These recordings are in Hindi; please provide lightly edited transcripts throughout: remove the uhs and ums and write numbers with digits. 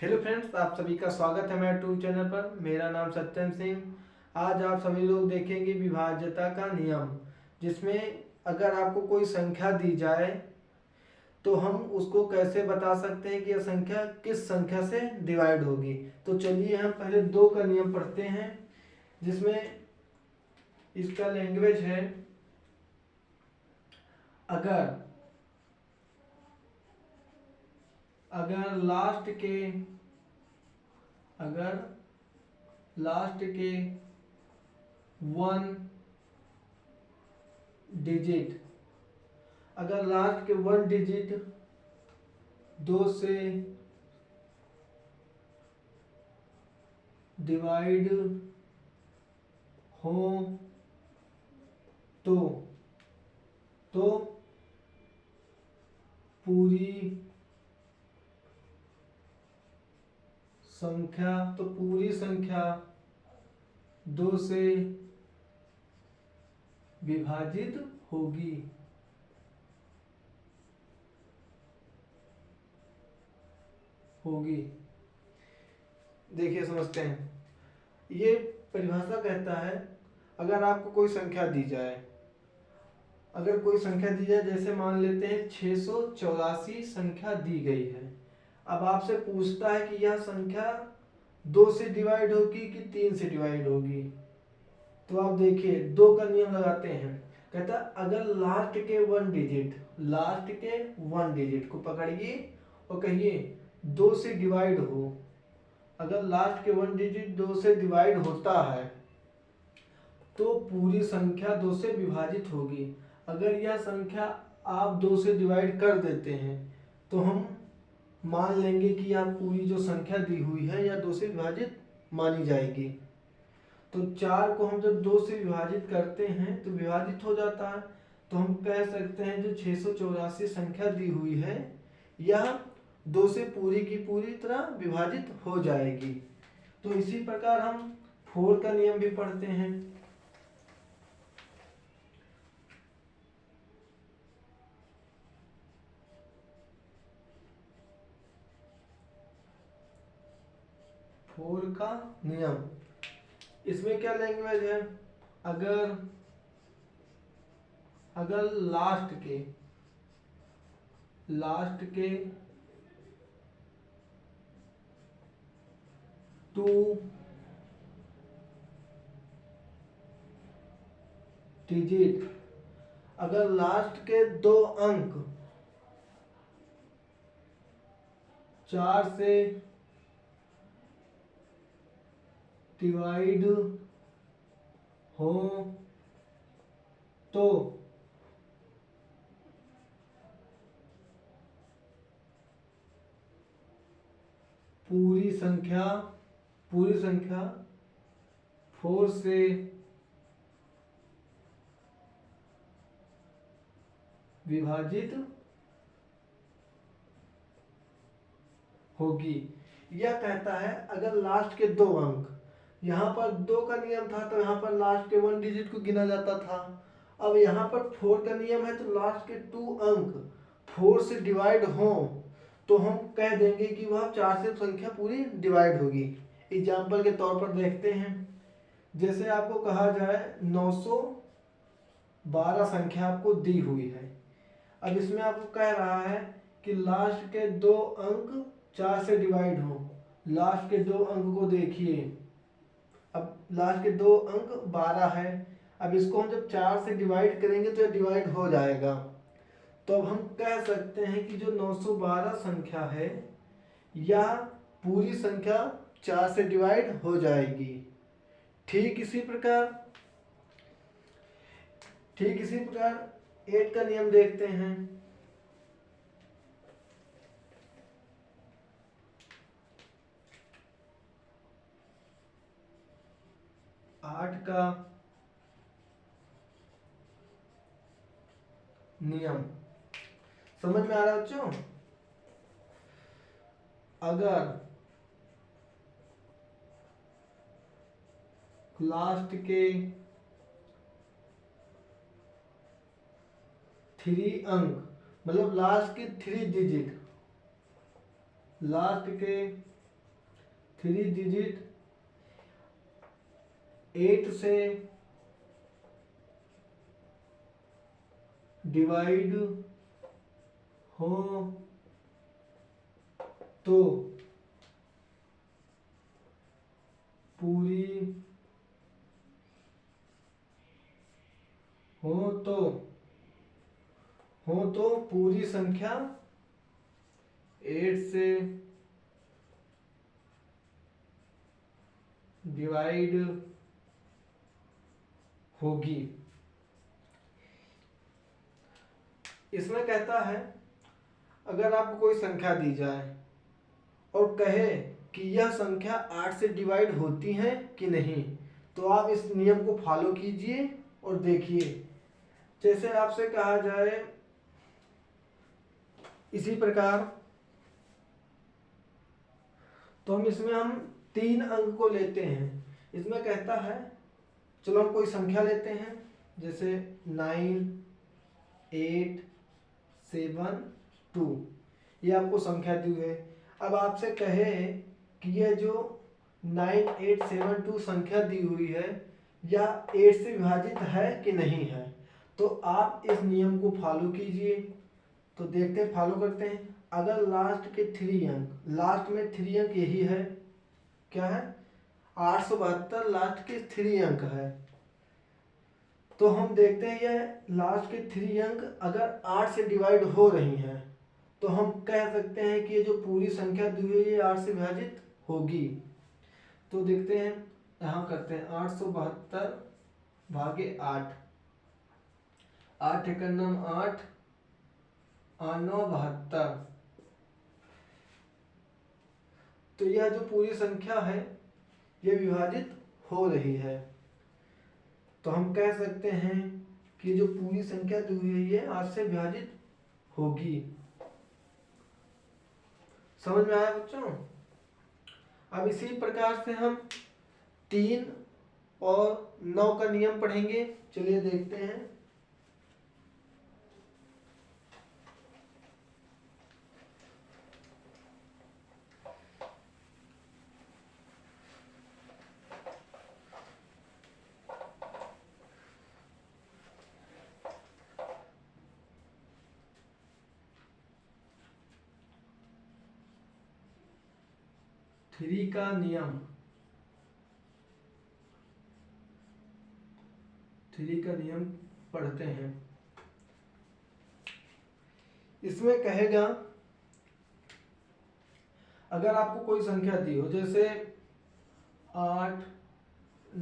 हेलो फ्रेंड्स, आप सभी का स्वागत है मेरे यूट्यूब चैनल पर। मेरा नाम सत्यम सिंह। आज आप सभी लोग देखेंगे विभाज्यता का नियम, जिसमें अगर आपको कोई संख्या दी जाए तो हम उसको कैसे बता सकते हैं कि यह संख्या किस संख्या से डिवाइड होगी। तो चलिए हम पहले दो का नियम पढ़ते हैं, जिसमें इसका लैंग्वेज है। अगर अगर लास्ट के वन डिजिट अगर लास्ट के वन डिजिट दो से डिवाइड हो तो तो पूरी संख्या दो से विभाजित होगी। देखिए, समझते हैं। ये परिभाषा कहता है, अगर आपको कोई संख्या दी जाए, जैसे मान लेते हैं 684 संख्या दी गई है। अब आपसे पूछता है कि यह संख्या दो से डिवाइड होगी कि तीन से डिवाइड होगी। तो आप देखिए, दो का नियम लगाते हैं। कहता है अगर लास्ट के वन डिजिट को पकड़िए और कहिए दो से डिवाइड हो। अगर लास्ट के वन डिजिट दो से डिवाइड होता है तो पूरी संख्या दो से विभाजित होगी। अगर यह संख्या आप दो से डिवाइड कर देते हैं तो हम मान लेंगे कि यह पूरी जो संख्या दी हुई है यह दो से विभाजित मानी जाएगी। तो चार को हम जब दो से विभाजित करते हैं तो विभाजित हो जाता है। तो हम कह सकते हैं जो 684 संख्या दी हुई है यह दो से पूरी की पूरी तरह विभाजित हो जाएगी। तो इसी प्रकार हम फोर का नियम भी पढ़ते हैं। फोर का नियम, इसमें क्या लैंग्वेज है। अगर अगर लास्ट के टू डिजिट अगर लास्ट के दो अंक चार से डिवाइड हो तो पूरी संख्या फोर से विभाजित होगी। यह कहता है अगर लास्ट के दो अंक, यहाँ पर दो का नियम था तो यहाँ पर लास्ट के वन डिजिट को गिना जाता था। अब यहाँ पर फोर का नियम है तो लास्ट के टू अंक फोर से डिवाइड हो तो हम कह देंगे कि वह चार से संख्या पूरी डिवाइड होगी। एग्जाम्पल के तौर पर देखते हैं। जैसे आपको कहा जाए 912 संख्या आपको दी हुई है। अब इसमें आपको कह रहा है कि लास्ट के दो अंक चार से डिवाइड हो। लास्ट के दो अंक को देखिए, अब लास्ट के दो अंक 12 है। अब इसको हम जब चार से डिवाइड करेंगे तो ये डिवाइड हो जाएगा। तो अब हम कह सकते हैं कि जो 912 संख्या है यह पूरी संख्या चार से डिवाइड हो जाएगी। ठीक इसी प्रकार 8 का नियम देखते हैं। 8 का नियम समझ में आ रहा है बच्चों। अगर लास्ट के 3 अंक, मतलब लास्ट के 3 डिजिट, लास्ट के 3 डिजिट 8 से डिवाइड हो तो पूरी पूरी संख्या 8 से डिवाइड होगी। इसमें कहता है अगर आपको कोई संख्या दी जाए और कहे कि यह संख्या 8 से डिवाइड होती है कि नहीं, तो आप इस नियम को फॉलो कीजिए और देखिए। जैसे आपसे कहा जाए इसी प्रकार, तो हम 3 अंक को लेते हैं। इसमें कहता है, चलो हम कोई संख्या लेते हैं, जैसे 9 8 7 2, ये आपको संख्या दी है। अब आपसे कहे कि यह जो 9 8 7 2 संख्या दी हुई है या 8 से विभाजित है कि नहीं है, तो आप इस नियम को फॉलो कीजिए। तो देखते हैं, फॉलो करते हैं। अगर लास्ट के 3 अंक, लास्ट में 3 अंक यही है, क्या है 872 लास्ट के 3 अंक है, तो हम देखते हैं यह लास्ट के 3 अंक अगर 8 से डिवाइड हो रही हैं, तो हम कह सकते हैं कि ये जो पूरी संख्या दी हुई है ये 8 से विभाजित होगी। तो देखते हैं, यहाँ करते हैं 872 भागे 8, 8 एकम 8, 8 9 72। तो यह जो पूरी संख्या है ये विभाजित हो रही है, तो हम कह सकते हैं कि जो पूरी संख्या दी हुई है ये 8 से विभाजित होगी। समझ में आया बच्चों? अब इसी प्रकार से हम 3 और 9 का नियम पढ़ेंगे। चलिए देखते हैं। थ्री का नियम, पढ़ते हैं। इसमें कहेगा अगर आपको कोई संख्या दी हो, जैसे 8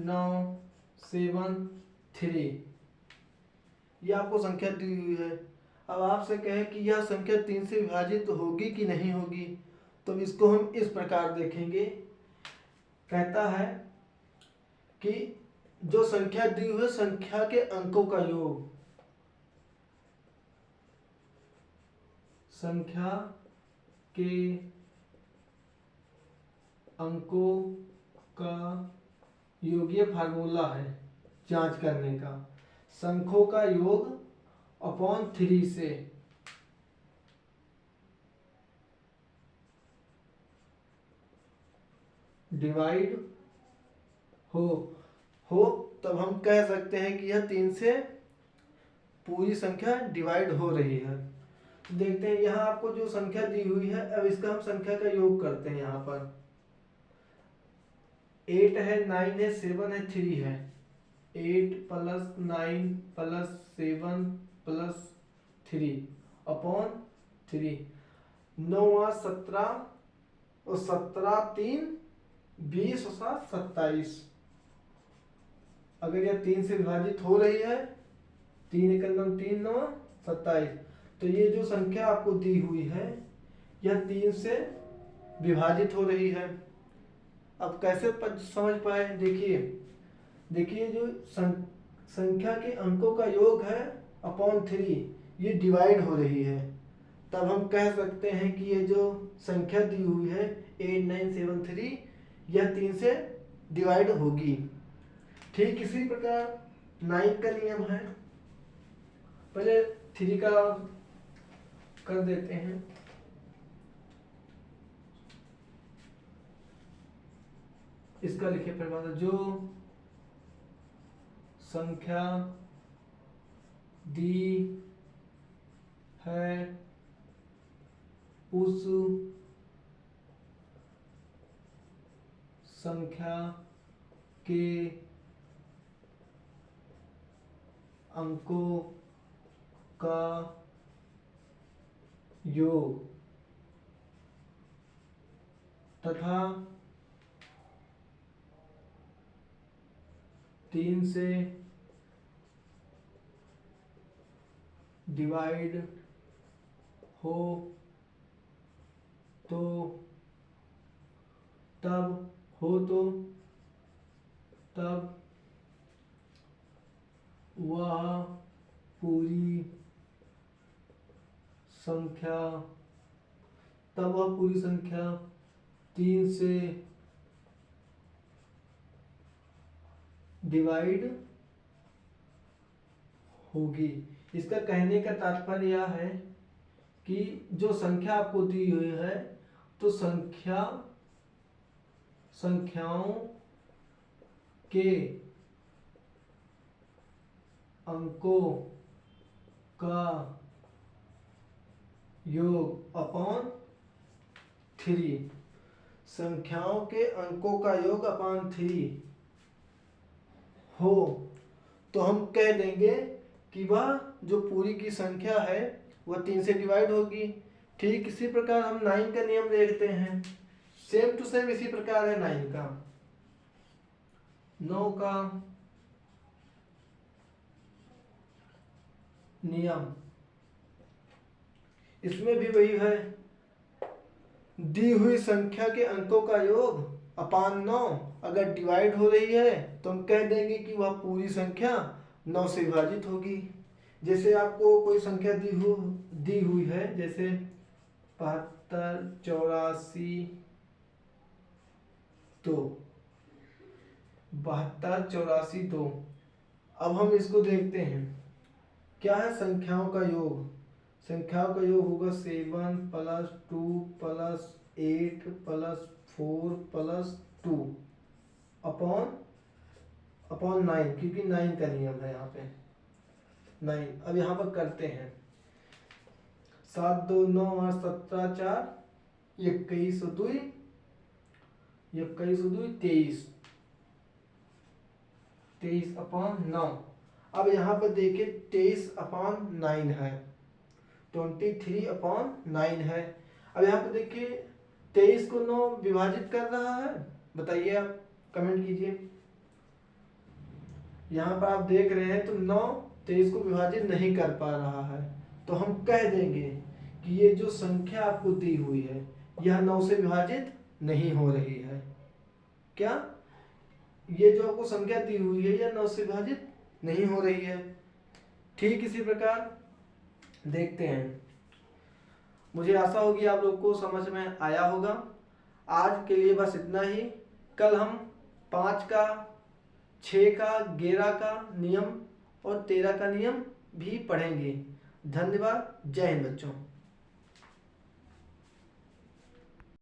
9 7 3, ये आपको संख्या दी हुई है। अब आपसे कहे कि यह संख्या 3 से विभाजित होगी कि नहीं होगी, तो इसको हम इस प्रकार देखेंगे। कहता है कि जो संख्या दी हुई है संख्या के अंकों का योग, संख्या के अंकों का योग, ये फार्मूला है जांच करने का। संख्यों का योग अपॉन 3 से डिवाइड हो तब हम कह सकते हैं कि यह 3 से पूरी संख्या डिवाइड हो रही है। देखते हैं यहाँ आपको जो संख्या दी हुई है, अब इसका हम संख्या का योग करते हैं। यहाँ पर 8 है, 9 है, 7 है, 3 है। 8 प्लस 9 प्लस 7 प्लस 3 अपॉन 3, 9 17 और 17 3 20 और 7 27। अगर यह 3 से विभाजित हो रही है, 3 एकम 3 9 27, तो ये जो संख्या आपको दी हुई है यह 3 से विभाजित हो रही है। अब कैसे समझ पाए? देखिए जो संख्या के अंकों का योग है अपॉन 3, ये डिवाइड हो रही है, तब हम कह सकते हैं कि ये जो संख्या दी हुई है 8973, यह 3 से डिवाइड होगी। ठीक इसी प्रकार 9 का नियम है। पहले 3 का कर देते हैं। इसका लिखिए परिभाषा, जो संख्या दी है उस संख्या के अंकों का योग तथा 3 से डिवाइड हो तो तब वह पूरी संख्या 3 से डिवाइड होगी। इसका कहने का तात्पर्य यह है कि जो संख्या आपको दी हुई है तो संख्याओं के अंकों का योग अपॉन 3, संख्याओं के अंकों का योग अपॉन 3 हो तो हम कह देंगे कि वह जो पूरी की संख्या है वह 3 से डिवाइड होगी। ठीक इसी प्रकार हम 9 का नियम देखते हैं, सेम टू सेम इसी प्रकार है 9 का। 9 का नियम, इसमें भी वही है, दी हुई संख्या के अंकों का योग अपान 9, अगर डिवाइड हो रही है तो हम कह देंगे कि वह पूरी संख्या 9 से विभाजित होगी। जैसे आपको कोई संख्या दी हुई है, जैसे 72, 84, 2, 72, 84, 2। अब हम इसको देखते हैं, क्या है संख्याओं का योग। संख्याओं का योग होगा 7 + 2 + 8 + 4 + 2 अपॉन 9, क्योंकि 9 का नियम है यहाँ पे 9। अब यहाँ पर करते हैं 7 2 9 8 17 4 21 2 23 अपॉन 9। अब यहाँ पर देखिए 23/9 है, 23/9 है। अब यहाँ पर देखिए 23 को 9 विभाजित कर रहा है, बताइए आप कमेंट कीजिए। यहाँ पर आप देख रहे हैं तो 9 23 को विभाजित नहीं कर पा रहा है, तो हम कह देंगे कि ये जो संख्या आपको दी हुई है यह 9 से विभाजित नहीं हो रही है। क्या ये जो आपको संख्या दी हुई है यह 9 से विभाजित नहीं हो रही है। ठीक इसी प्रकार देखते हैं, मुझे आशा होगी आप लोग को समझ में आया होगा। आज के लिए बस इतना ही। कल हम 5 का, 6 का, 11 का नियम और 13 का नियम भी पढ़ेंगे। धन्यवाद। जय हिंद बच्चों।